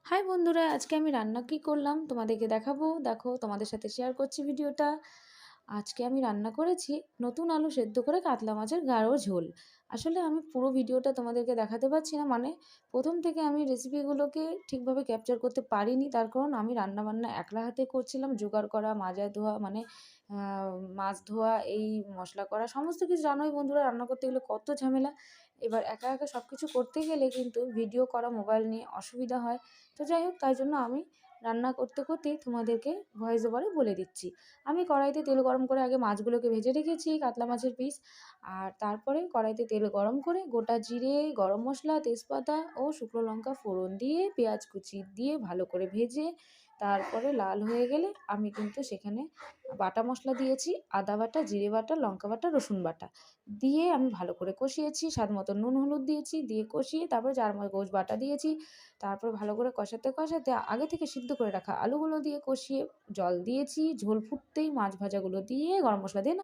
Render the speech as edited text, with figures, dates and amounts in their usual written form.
High বন্ধুরা, আজকে আমি রান্না কি করলাম তোমাদেরকে দেখাবো। দেখো, তোমাদের সাথে শেয়ার করছি ভিডিওটা। আজকে আমি রান্না করেছি নতুন আলু সেদ্ধ করে কাতলা মাছের গাঢ় ঝোল। আসলে আমি পুরো ভিডিওটা তোমাদেরকে দেখাতে পারছি না, মানে প্রথম থেকে আমি রেসিপিগুলোকে ঠিকভাবে ক্যাপচার করতে পারিনি। তার কারণ আমি রান্নাবান্না একলা হাতে করছিলাম, জোগাড় করা, মাজা ধোয়া, মানে মাছ ধোয়া, এই মশলা করা, সমস্ত কিছু জানোই বন্ধুরা, রান্না করতে গেলে কত ঝামেলা। এবার একা একা সব কিছু করতে গেলে কিন্তু ভিডিও করা মোবাইল নিয়ে অসুবিধা হয়। তো যাই হোক, তাই জন্য আমি রান্না করতে করতেই তোমাদেরকে ভয়েস ওভারে বলে দিচ্ছি। আমি কড়াইতে তেল গরম করে আগে মাছগুলোকে ভেজে রেখেছি, কাতলা মাছের পিস। আর তারপরে কড়াইতে তেল গরম করে গোটা জিরে, গরম মশলা, তেজপাতা ও শুকনো লঙ্কা ফোড়ন দিয়ে পেঁয়াজ কুচি দিয়ে ভালো করে ভেজে তারপরে লাল হয়ে গেলে আমি কিন্তু সেখানে বাটা মশলা দিয়েছি, আদা বাটা, জিরে বাটা, লঙ্কা বাটা, রসুন বাটা দিয়ে আমি ভালো করে কষিয়েছি। স্বাদ মতো নুন হলুদ দিয়েছি, দিয়ে কষিয়ে তারপরে গোশ বাটা দিয়েছি। তারপর ভালো করে কষাতে কষাতে আগে থেকে সিদ্ধ করে রাখা আলুগুলো দিয়ে কষিয়ে জল দিয়েছি। ঝোল ফুটতেই মাছ ভাজাগুলো দিয়ে গরম মশলা দিয়ে